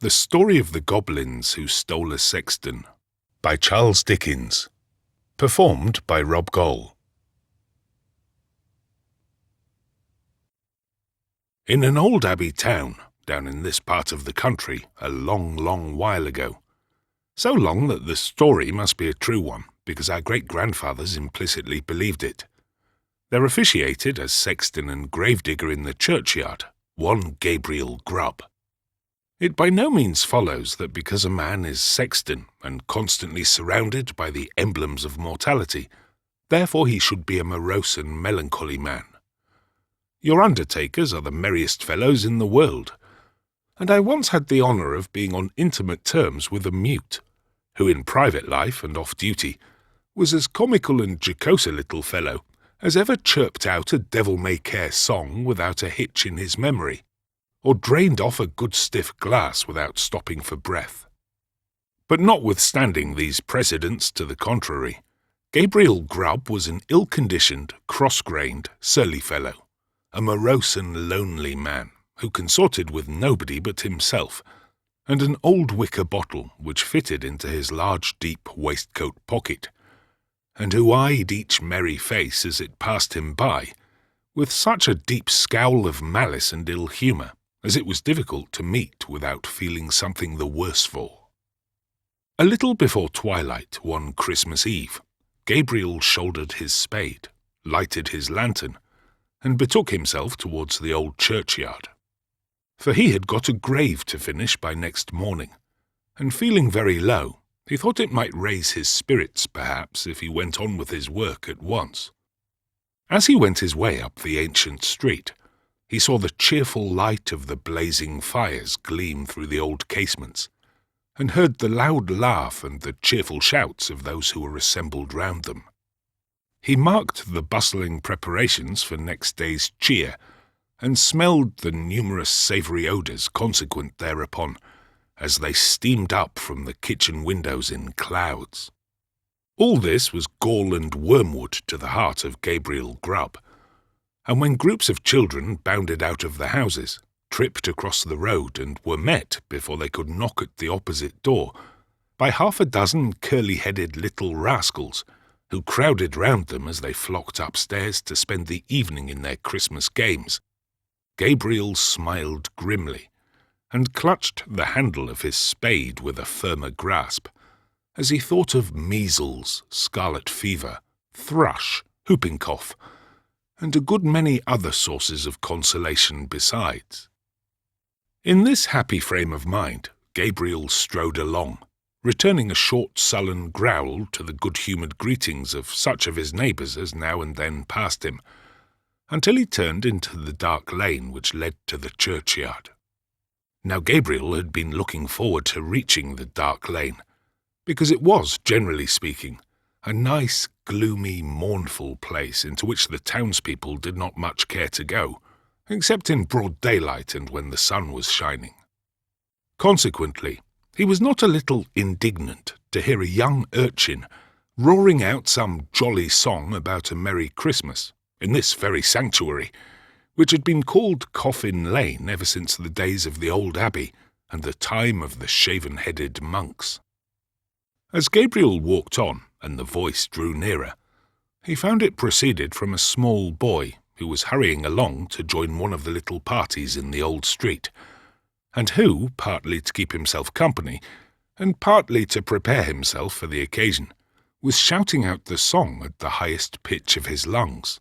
The Story of the Goblins Who Stole a Sexton by Charles Dickens. Performed by Rob Goll. In an old abbey town, down in this part of the country, a long, long while ago. So long that the story must be a true one, because our great-grandfathers implicitly believed it. There officiated as sexton and gravedigger in the churchyard, one Gabriel Grub. It by no means follows that because a man is sexton and constantly surrounded by the emblems of mortality, therefore he should be a morose and melancholy man. Your undertakers are the merriest fellows in the world, and I once had the honour of being on intimate terms with a mute, who in private life and off duty was as comical and jocose a little fellow as ever chirped out a devil-may-care song without a hitch in his memory, or drained off a good stiff glass without stopping for breath. But notwithstanding these precedents to the contrary, Gabriel Grub was an ill-conditioned, cross-grained, surly fellow, a morose and lonely man, who consorted with nobody but himself, and an old wicker bottle which fitted into his large deep waistcoat pocket, and who eyed each merry face as it passed him by, with such a deep scowl of malice and ill-humour, as it was difficult to meet without feeling something the worse for. A little before twilight one Christmas Eve, Gabriel shouldered his spade, lighted his lantern, and betook himself towards the old churchyard. For he had got a grave to finish by next morning, and feeling very low, he thought it might raise his spirits, perhaps, if he went on with his work at once. As he went his way up the ancient street, he saw the cheerful light of the blazing fires gleam through the old casements, and heard the loud laugh and the cheerful shouts of those who were assembled round them. He marked the bustling preparations for next day's cheer, and smelled the numerous savoury odours consequent thereupon, as they steamed up from the kitchen windows in clouds. All this was gall and wormwood to the heart of Gabriel Grub, and when groups of children bounded out of the houses, tripped across the road, and were met, before they could knock at the opposite door, by half a dozen curly-headed little rascals, who crowded round them as they flocked upstairs to spend the evening in their Christmas games, Gabriel smiled grimly, and clutched the handle of his spade with a firmer grasp, as he thought of measles, scarlet fever, thrush, whooping cough, and a good many other sources of consolation besides. In this happy frame of mind, Gabriel strode along, returning a short sullen growl to the good-humoured greetings of such of his neighbours as now and then passed him, until he turned into the dark lane which led to the churchyard. Now Gabriel had been looking forward to reaching the dark lane, because it was, generally speaking, a nice, gloomy, mournful place into which the townspeople did not much care to go, except in broad daylight and when the sun was shining. Consequently, he was not a little indignant to hear a young urchin roaring out some jolly song about a merry Christmas in this very sanctuary, which had been called Coffin Lane ever since the days of the old abbey and the time of the shaven-headed monks. As Gabriel walked on, and the voice drew nearer, he found it proceeded from a small boy who was hurrying along to join one of the little parties in the old street, and who, partly to keep himself company, and partly to prepare himself for the occasion, was shouting out the song at the highest pitch of his lungs.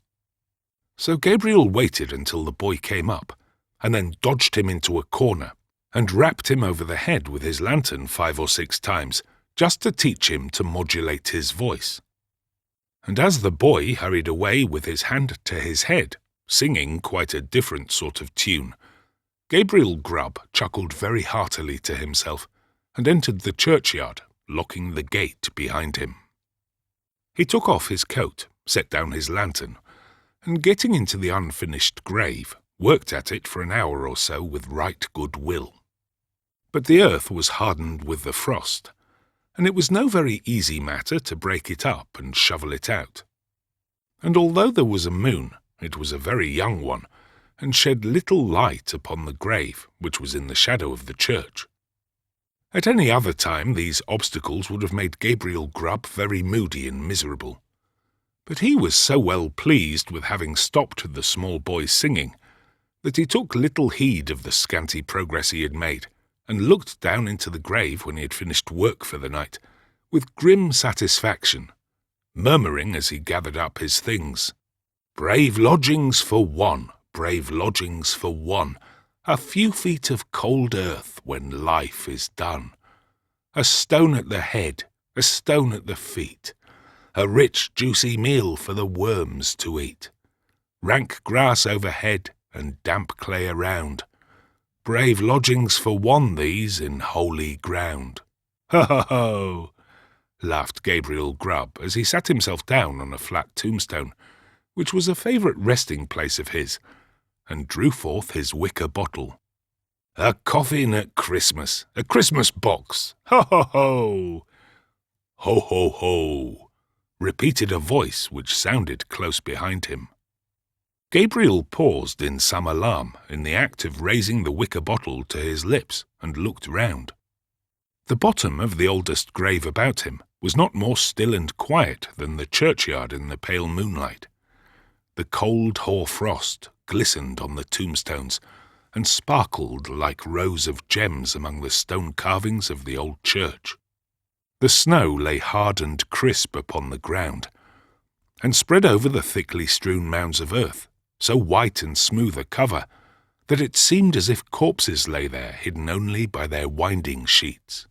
So Gabriel waited until the boy came up, and then dodged him into a corner, and rapped him over the head with his lantern 5 or 6 times, just to teach him to modulate his voice. And as the boy hurried away with his hand to his head, singing quite a different sort of tune, Gabriel Grub chuckled very heartily to himself, and entered the churchyard, locking the gate behind him. He took off his coat, set down his lantern, and getting into the unfinished grave, worked at it for an hour or so with right good will. But the earth was hardened with the frost, and it was no very easy matter to break it up and shovel it out. And although there was a moon, it was a very young one, and shed little light upon the grave, which was in the shadow of the church. At any other time these obstacles would have made Gabriel Grub very moody and miserable. But he was so well pleased with having stopped the small boy's singing that he took little heed of the scanty progress he had made, and looked down into the grave when he had finished work for the night, with grim satisfaction, murmuring as he gathered up his things, "Brave lodgings for one, brave lodgings for one, a few feet of cold earth when life is done. A stone at the head, a stone at the feet, a rich juicy meal for the worms to eat. Rank grass overhead and damp clay around. Brave lodgings for one these in holy ground." "Ho, ho, ho!" laughed Gabriel Grub as he sat himself down on a flat tombstone, which was a favourite resting place of his, and drew forth his wicker bottle. "A coffin at Christmas, a Christmas box, ho, ho, ho!" "Ho, ho, ho!" repeated a voice which sounded close behind him. Gabriel paused in some alarm in the act of raising the wicker bottle to his lips and looked round. The bottom of the oldest grave about him was not more still and quiet than the churchyard in the pale moonlight. The cold hoar frost glistened on the tombstones and sparkled like rows of gems among the stone carvings of the old church. The snow lay hard and crisp upon the ground, and spread over the thickly strewn mounds of earth, so white and smooth a cover that it seemed as if corpses lay there hidden only by their winding sheets.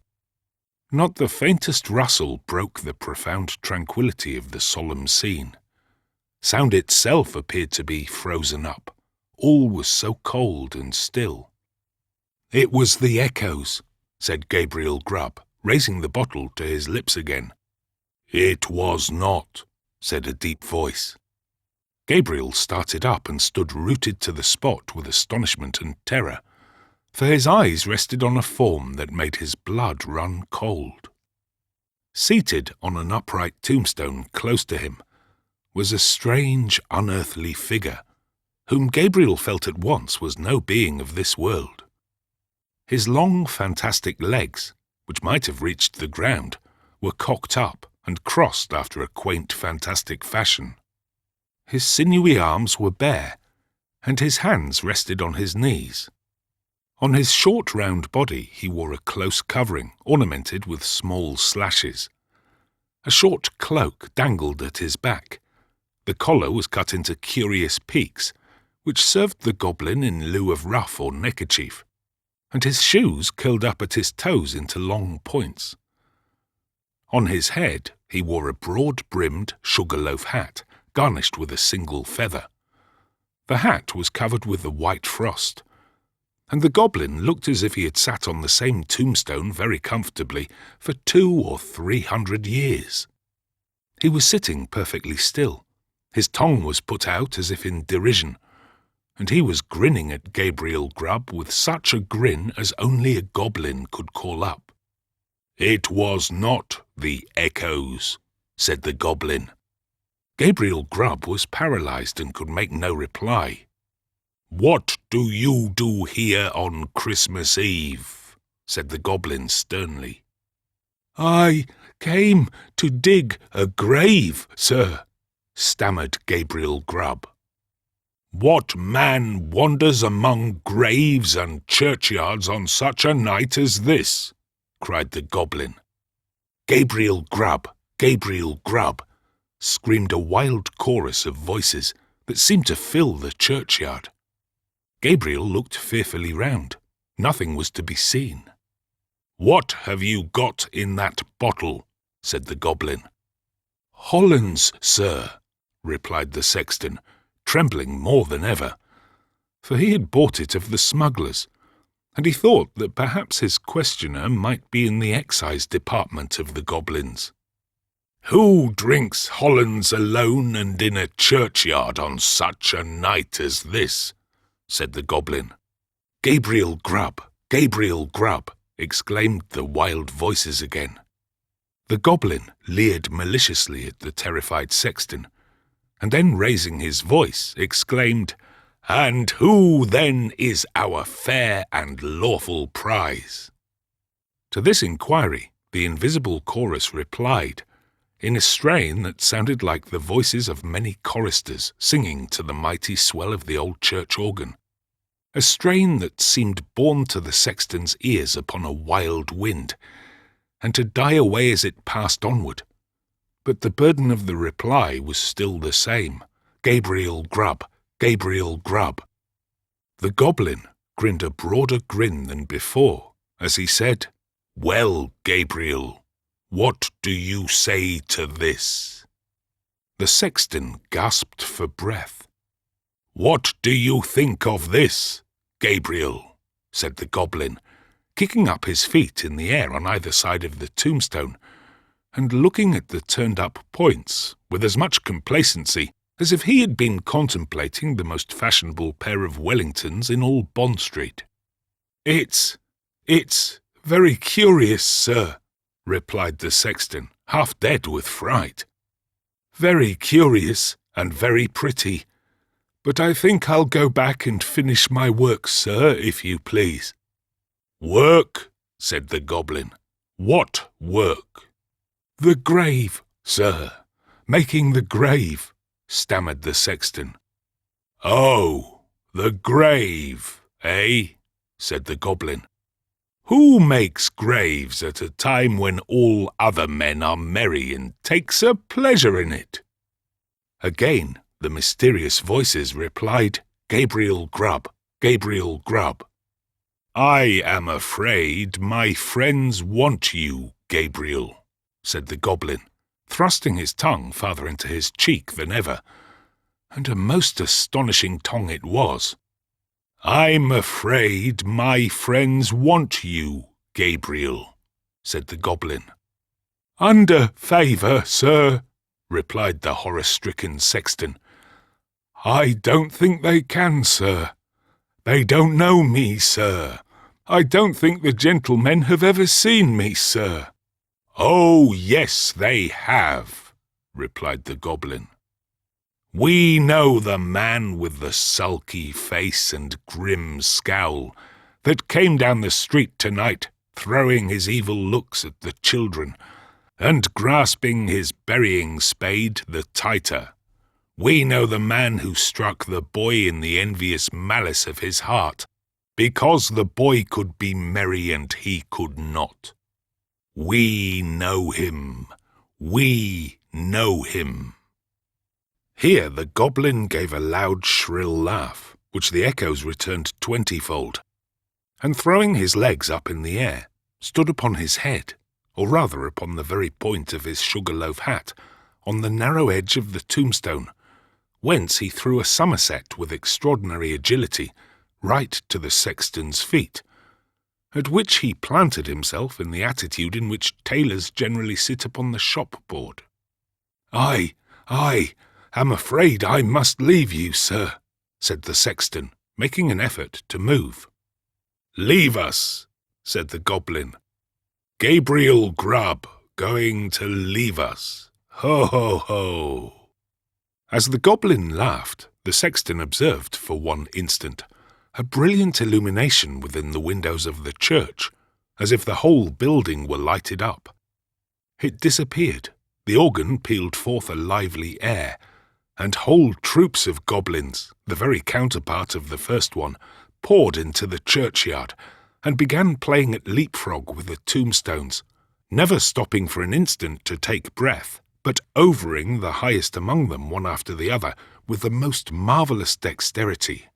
Not the faintest rustle broke the profound tranquillity of the solemn scene. Sound itself appeared to be frozen up. All was so cold and still. "It was the echoes," said Gabriel Grub, raising the bottle to his lips again. "It was not," said a deep voice. Gabriel started up and stood rooted to the spot with astonishment and terror, for his eyes rested on a form that made his blood run cold. Seated on an upright tombstone close to him was a strange, unearthly figure, whom Gabriel felt at once was no being of this world. His long, fantastic legs, which might have reached the ground, were cocked up and crossed after a quaint, fantastic fashion. His sinewy arms were bare, and his hands rested on his knees. On his short round body he wore a close covering ornamented with small slashes. A short cloak dangled at his back. The collar was cut into curious peaks, which served the goblin in lieu of ruff or neckerchief, and his shoes curled up at his toes into long points. On his head he wore a broad-brimmed sugar-loaf hat, garnished with a single feather. The hat was covered with the white frost, and the goblin looked as if he had sat on the same tombstone very comfortably for 200 or 300 years. He was sitting perfectly still. His tongue was put out as if in derision, and he was grinning at Gabriel Grub with such a grin as only a goblin could call up. "It was not the echoes," said the goblin. Gabriel Grub was paralysed and could make no reply. "What do you do here on Christmas Eve?" said the goblin sternly. "I came to dig a grave, sir," stammered Gabriel Grub. "What man wanders among graves and churchyards on such a night as this?" cried the goblin. "Gabriel Grub, Gabriel Grub," screamed a wild chorus of voices that seemed to fill the churchyard. Gabriel looked fearfully round. Nothing was to be seen. "What have you got in that bottle?" said the goblin. "Hollands, sir," replied the sexton, trembling more than ever, for he had bought it of the smugglers, and he thought that perhaps his questioner might be in the excise department of the goblins. "Who drinks Hollands alone and in a churchyard on such a night as this?" said the goblin. "Gabriel Grub, Gabriel Grub," exclaimed the wild voices again. The goblin leered maliciously at the terrified sexton, and then raising his voice, exclaimed, "And who then is our fair and lawful prize?" To this inquiry, the invisible chorus replied, in a strain that sounded like the voices of many choristers singing to the mighty swell of the old church organ, a strain that seemed borne to the sexton's ears upon a wild wind, and to die away as it passed onward. But the burden of the reply was still the same: Gabriel Grub, Gabriel Grub. The goblin grinned a broader grin than before as he said, "Well, Gabriel, what do you say to this?" The sexton gasped for breath. "What do you think of this, Gabriel?" said the goblin, kicking up his feet in the air on either side of the tombstone, and looking at the turned-up points with as much complacency as if he had been contemplating the most fashionable pair of Wellingtons in all Bond Street. It's very curious, sir," replied the sexton, half dead with fright. "Very curious and very pretty, but I think I'll go back and finish my work, sir, if you please." "Work?" said the goblin. "What work?" "The grave, sir, making the grave," stammered the sexton. "Oh, the grave, eh?" said the goblin. "Who makes graves at a time when all other men are merry and takes a pleasure in it?" Again the mysterious voices replied, "Gabriel Grub, Gabriel Grub." "I am afraid my friends want you, Gabriel," said the goblin, thrusting his tongue farther into his cheek than ever, and a most astonishing tongue it was. "I'm afraid my friends want you, Gabriel," said the goblin. "Under favour, sir," replied the horror-stricken sexton. "I don't think they can, sir. They don't know me, sir. I don't think the gentlemen have ever seen me, sir." "Oh, yes, they have," replied the goblin. "We know the man with the sulky face and grim scowl that came down the street tonight, throwing his evil looks at the children, and grasping his burying spade the tighter. We know the man who struck the boy in the envious malice of his heart, because the boy could be merry and he could not. We know him. We know him." Here the goblin gave a loud shrill laugh, which the echoes returned 20-fold, and throwing his legs up in the air, stood upon his head, or rather upon the very point of his sugar-loaf hat, on the narrow edge of the tombstone, whence he threw a somerset with extraordinary agility, right to the sexton's feet, at which he planted himself in the attitude in which tailors generally sit upon the shop-board. I am afraid I must leave you, sir," said the sexton, making an effort to move. "Leave us," said the goblin. "Gabriel Grub going to leave us. Ho, ho, ho." As the goblin laughed, the sexton observed for one instant a brilliant illumination within the windows of the church, as if the whole building were lighted up. It disappeared, the organ pealed forth a lively air, and whole troops of goblins, the very counterpart of the first one, poured into the churchyard, and began playing at leapfrog with the tombstones, never stopping for an instant to take breath, but overing the highest among them one after the other with the most marvellous dexterity.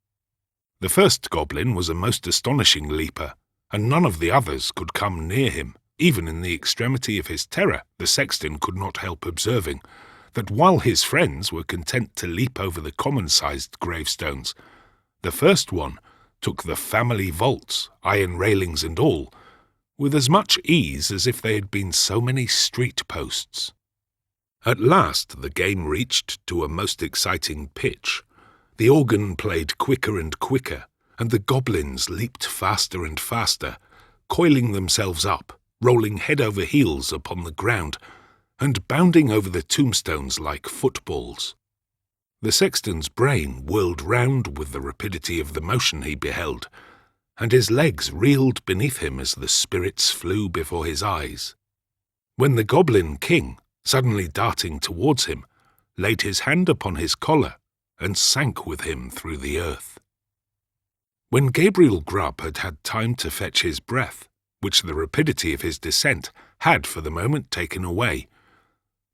The first goblin was a most astonishing leaper, and none of the others could come near him. Even in the extremity of his terror, the sexton could not help observing that while his friends were content to leap over the common-sized gravestones, the first one took the family vaults, iron railings and all, with as much ease as if they had been so many street posts. At last the game reached to a most exciting pitch. The organ played quicker and quicker, and the goblins leaped faster and faster, coiling themselves up, rolling head over heels upon the ground, and bounding over the tombstones like footballs. The sexton's brain whirled round with the rapidity of the motion he beheld, and his legs reeled beneath him as the spirits flew before his eyes. When the Goblin King, suddenly darting towards him, laid his hand upon his collar and sank with him through the earth. When Gabriel Grub had had time to fetch his breath, which the rapidity of his descent had for the moment taken away,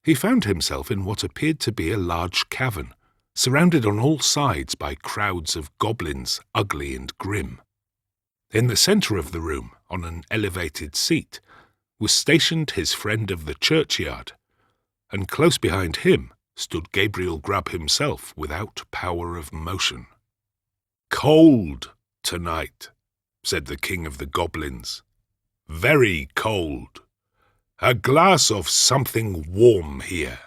he found himself in what appeared to be a large cavern, surrounded on all sides by crowds of goblins, ugly and grim. In the centre of the room, on an elevated seat, was stationed his friend of the churchyard, and close behind him stood Gabriel Grub himself without power of motion. "Cold tonight," said the king of the goblins. "Very cold. A glass of something warm here."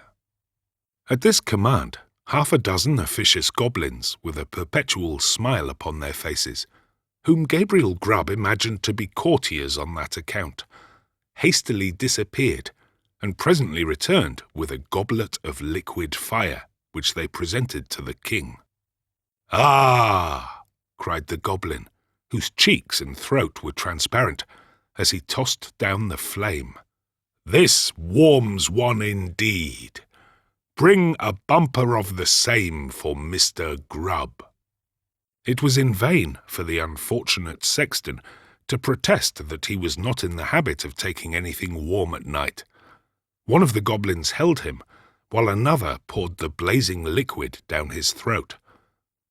At this command, half a dozen officious goblins, with a perpetual smile upon their faces, whom Gabriel Grub imagined to be courtiers on that account, hastily disappeared, and presently returned with a goblet of liquid fire, which they presented to the king. "Ah!" cried the goblin, whose cheeks and throat were transparent, as he tossed down the flame. "This warms one indeed. Bring a bumper of the same for Mr. Grub." It was in vain for the unfortunate Sexton to protest that he was not in the habit of taking anything warm at night. One of the goblins held him, while another poured the blazing liquid down his throat.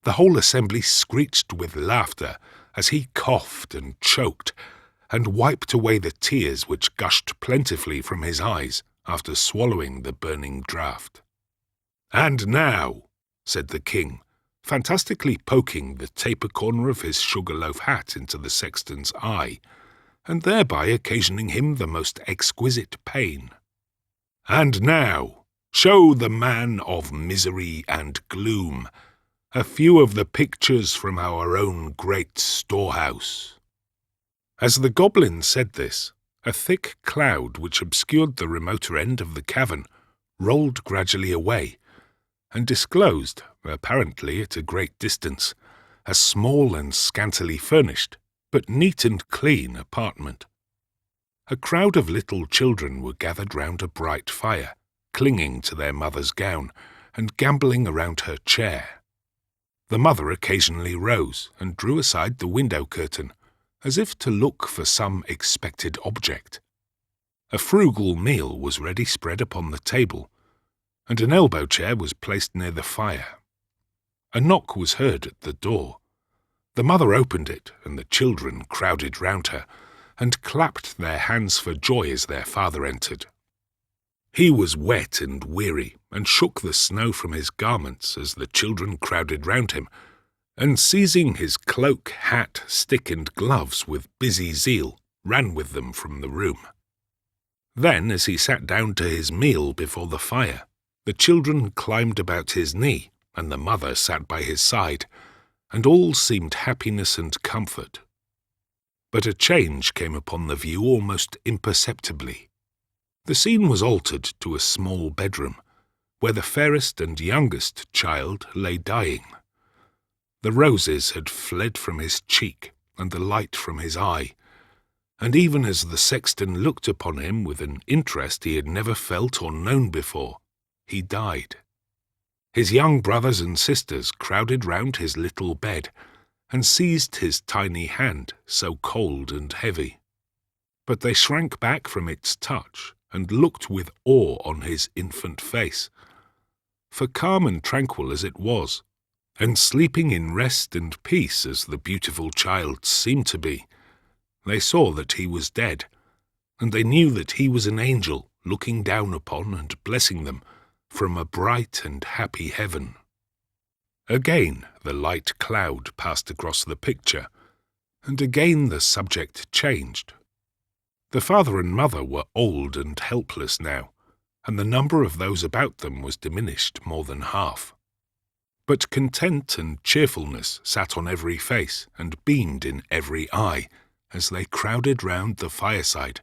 The whole assembly screeched with laughter as he coughed and choked, and wiped away the tears which gushed plentifully from his eyes after swallowing the burning draught. "And now," said the king, fantastically poking the taper corner of his sugar-loaf hat into the sexton's eye, and thereby occasioning him the most exquisite pain. "And now, show the man of misery and gloom a few of the pictures from our own great storehouse." As the goblin said this, a thick cloud which obscured the remoter end of the cavern rolled gradually away, and disclosed, apparently at a great distance, a small and scantily furnished, but neat and clean apartment. A crowd of little children were gathered round a bright fire, clinging to their mother's gown, and gambolling around her chair. The mother occasionally rose and drew aside the window curtain, as if to look for some expected object. A frugal meal was ready spread upon the table, and an elbow chair was placed near the fire. A knock was heard at the door. The mother opened it, and the children crowded round her, and clapped their hands for joy as their father entered. He was wet and weary, and shook the snow from his garments as the children crowded round him, and seizing his cloak, hat, stick, and gloves with busy zeal, ran with them from the room. Then, as he sat down to his meal before the fire, the children climbed about his knee, and the mother sat by his side, and all seemed happiness and comfort. But a change came upon the view almost imperceptibly. The scene was altered to a small bedroom, where the fairest and youngest child lay dying. The roses had fled from his cheek, and the light from his eye, and even as the sexton looked upon him with an interest he had never felt or known before, he died. His young brothers and sisters crowded round his little bed, and seized his tiny hand, so cold and heavy. But they shrank back from its touch, and looked with awe on his infant face. For calm and tranquil as it was, and sleeping in rest and peace as the beautiful child seemed to be, they saw that he was dead, and they knew that he was an angel looking down upon and blessing them from a bright and happy heaven. Again the light cloud passed across the picture, and again the subject changed. The father and mother were old and helpless now, and the number of those about them was diminished more than half. But content and cheerfulness sat on every face and beamed in every eye as they crowded round the fireside,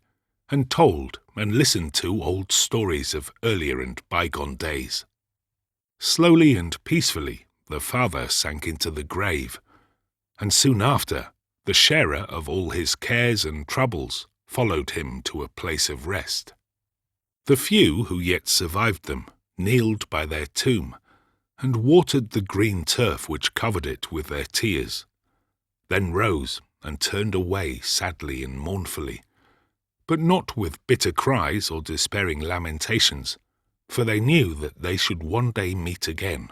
and told and listened to old stories of earlier and bygone days. Slowly and peacefully the father sank into the grave, and soon after the sharer of all his cares and troubles, followed him to a place of rest. The few who yet survived them kneeled by their tomb, and watered the green turf which covered it with their tears, then rose and turned away sadly and mournfully, but not with bitter cries or despairing lamentations, for they knew that they should one day meet again.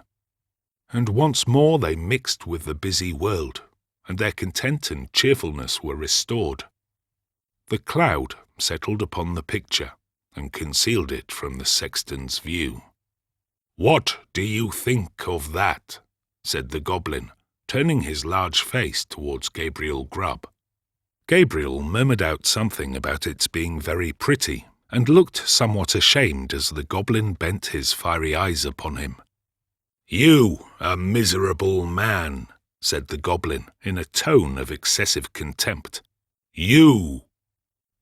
And once more they mixed with the busy world, and their content and cheerfulness were restored. The cloud settled upon the picture, and concealed it from the sexton's view. "What do you think of that?" said the goblin, turning his large face towards Gabriel Grub. Gabriel murmured out something about its being very pretty, and looked somewhat ashamed as the goblin bent his fiery eyes upon him. "You, a miserable man," said the goblin, in a tone of excessive contempt. "You!"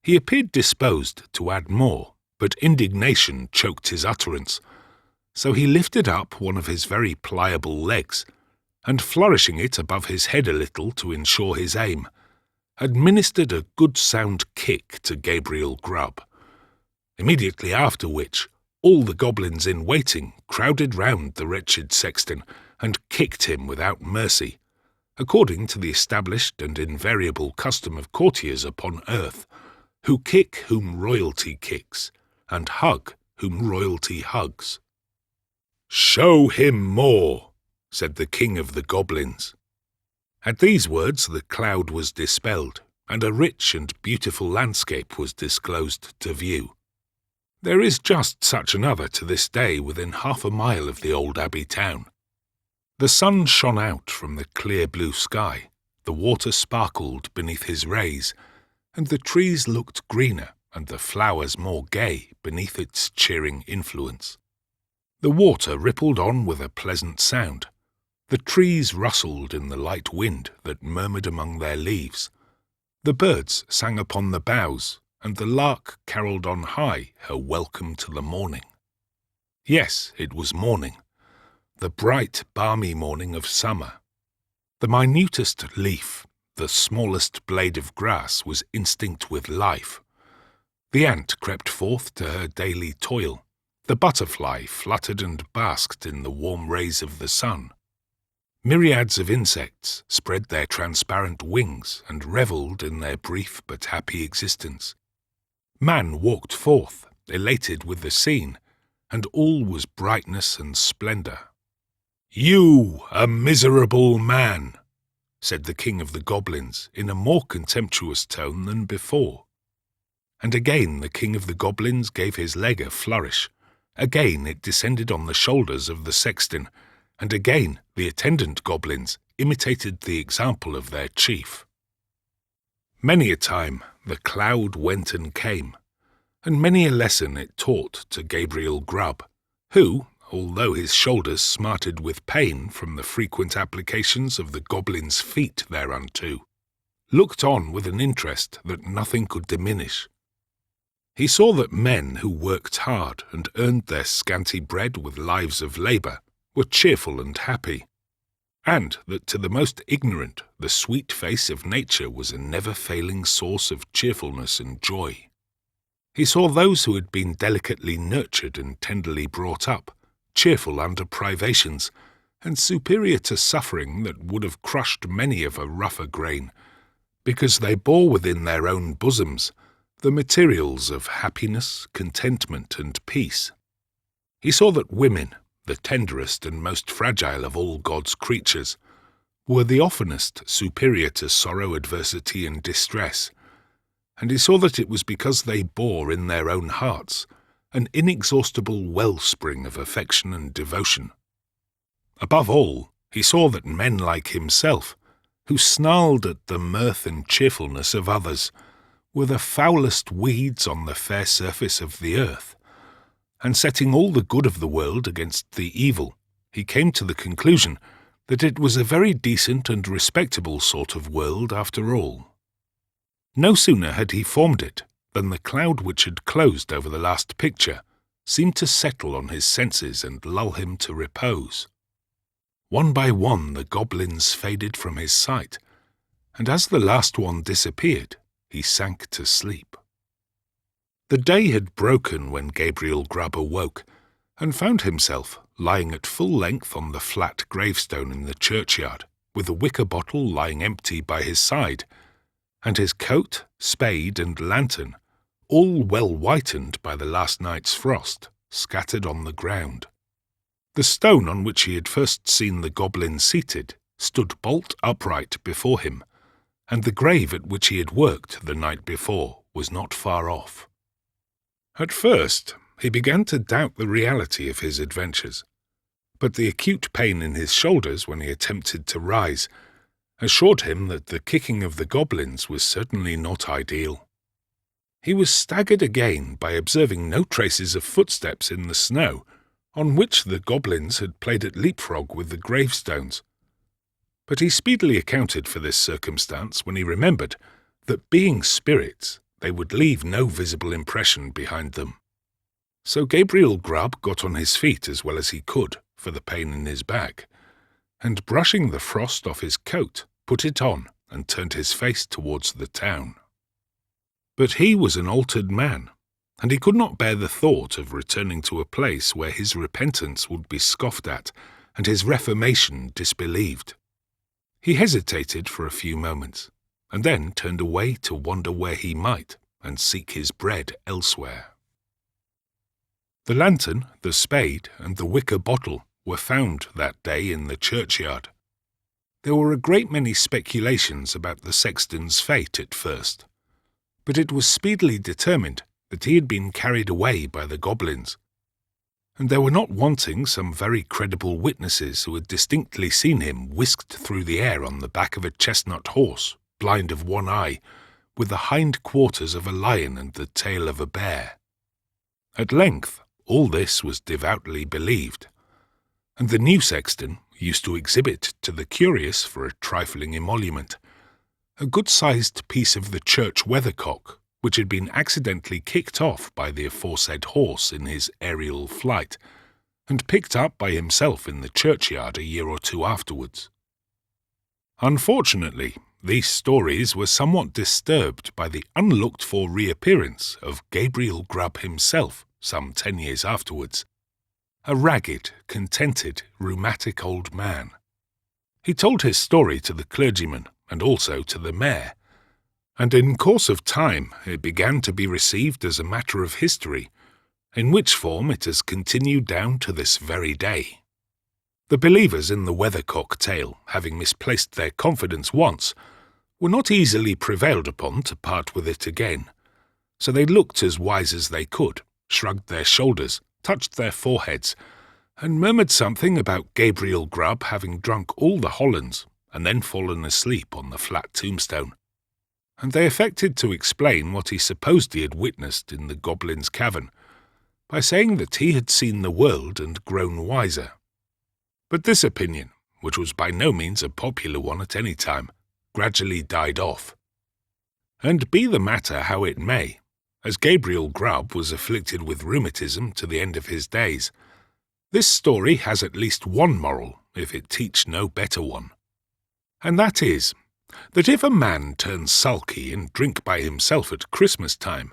He appeared disposed to add more, but indignation choked his utterance, so he lifted up one of his very pliable legs, and flourishing it above his head a little to ensure his aim, administered a good sound kick to Gabriel Grub, immediately after which all the goblins in waiting crowded round the wretched sexton and kicked him without mercy, according to the established and invariable custom of courtiers upon earth, who kick whom royalty kicks, and hug whom royalty hugs. "Show him more," said the king of the goblins. At these words the cloud was dispelled, and a rich and beautiful landscape was disclosed to view. There is just such another to this day within half a mile of the old abbey town. The sun shone out from the clear blue sky, the water sparkled beneath his rays, and the trees looked greener and the flowers more gay beneath its cheering influence. The water rippled on with a pleasant sound. The trees rustled in the light wind that murmured among their leaves. The birds sang upon the boughs, and the lark carolled on high her welcome to the morning. Yes, it was morning, the bright, balmy morning of summer. The minutest leaf, the smallest blade of grass was instinct with life. The ant crept forth to her daily toil. The butterfly fluttered and basked in the warm rays of the sun. Myriads of insects spread their transparent wings and revelled in their brief but happy existence. Man walked forth, elated with the scene, and all was brightness and splendour. "You, a miserable man," said the king of the goblins in a more contemptuous tone than before. And again the king of the goblins gave his leg a flourish. Again it descended on the shoulders of the sexton, and again the attendant goblins imitated the example of their chief. Many a time the cloud went and came, and many a lesson it taught to Gabriel Grub, who, although his shoulders smarted with pain from the frequent applications of the goblin's feet thereunto, looked on with an interest that nothing could diminish. He saw that men who worked hard and earned their scanty bread with lives of labour were cheerful and happy, and that to the most ignorant the sweet face of nature was a never-failing source of cheerfulness and joy. He saw those who had been delicately nurtured and tenderly brought up, cheerful under privations, and superior to suffering that would have crushed many of a rougher grain, because they bore within their own bosoms the materials of happiness, contentment, and peace. He saw that women, the tenderest and most fragile of all God's creatures, were the oftenest superior to sorrow, adversity, and distress, and he saw that it was because they bore in their own hearts an inexhaustible wellspring of affection and devotion. Above all, he saw that men like himself, who snarled at the mirth and cheerfulness of others, were the foulest weeds on the fair surface of the earth, and setting all the good of the world against the evil, he came to the conclusion that it was a very decent and respectable sort of world after all. No sooner had he formed it than the cloud which had closed over the last picture seemed to settle on his senses and lull him to repose. One by one the goblins faded from his sight, and as the last one disappeared, he sank to sleep. The day had broken when Gabriel Grub awoke, and found himself lying at full length on the flat gravestone in the churchyard, with a wicker bottle lying empty by his side, and his coat, spade, and lantern, all well whitened by the last night's frost, scattered on the ground. The stone on which he had first seen the goblin seated stood bolt upright before him, and the grave at which he had worked the night before was not far off. At first, he began to doubt the reality of his adventures, but the acute pain in his shoulders when he attempted to rise assured him that the kicking of the goblins was certainly not ideal. He was staggered again by observing no traces of footsteps in the snow, on which the goblins had played at leapfrog with the gravestones. But he speedily accounted for this circumstance when he remembered that, being spirits, they would leave no visible impression behind them. So Gabriel Grub got on his feet as well as he could for the pain in his back, and brushing the frost off his coat, put it on and turned his face towards the town. But he was an altered man, and he could not bear the thought of returning to a place where his repentance would be scoffed at and his reformation disbelieved. He hesitated for a few moments, and then turned away to wander where he might and seek his bread elsewhere. The lantern, the spade, and the wicker bottle were found that day in the churchyard. There were a great many speculations about the sexton's fate at first, but it was speedily determined that he had been carried away by the goblins, and there were not wanting some very credible witnesses who had distinctly seen him whisked through the air on the back of a chestnut horse, blind of one eye, with the hind quarters of a lion and the tail of a bear. At length all this was devoutly believed, and the new sexton used to exhibit to the curious for a trifling emolument a good-sized piece of the church weathercock, which had been accidentally kicked off by the aforesaid horse in his aerial flight, and picked up by himself in the churchyard a year or two afterwards. Unfortunately, these stories were somewhat disturbed by the unlooked-for reappearance of Gabriel Grub himself some 10 years afterwards, a ragged, contented, rheumatic old man. He told his story to the clergyman and also to the mayor, and in course of time it began to be received as a matter of history, in which form it has continued down to this very day. The believers in the weathercock tale, having misplaced their confidence once, were not easily prevailed upon to part with it again, so they looked as wise as they could, shrugged their shoulders, touched their foreheads, and murmured something about Gabriel Grub having drunk all the Hollands and then fallen asleep on the flat tombstone, and they affected to explain what he supposed he had witnessed in the Goblin's cavern by saying that he had seen the world and grown wiser. But this opinion, which was by no means a popular one at any time, gradually died off. And be the matter how it may, as Gabriel Grub was afflicted with rheumatism to the end of his days, this story has at least one moral, if it teach no better one. And that is, that if a man turns sulky and drink by himself at Christmas time,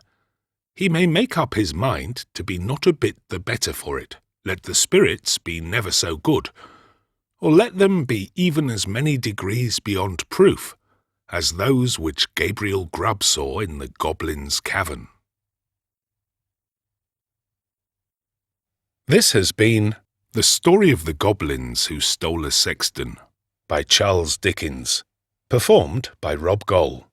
he may make up his mind to be not a bit the better for it, let the spirits be never so good, or let them be even as many degrees beyond proof as those which Gabriel Grub saw in the Goblin's cavern. This has been The Story of the Goblins Who Stole a Sexton by Charles Dickens, performed by Rob Goll.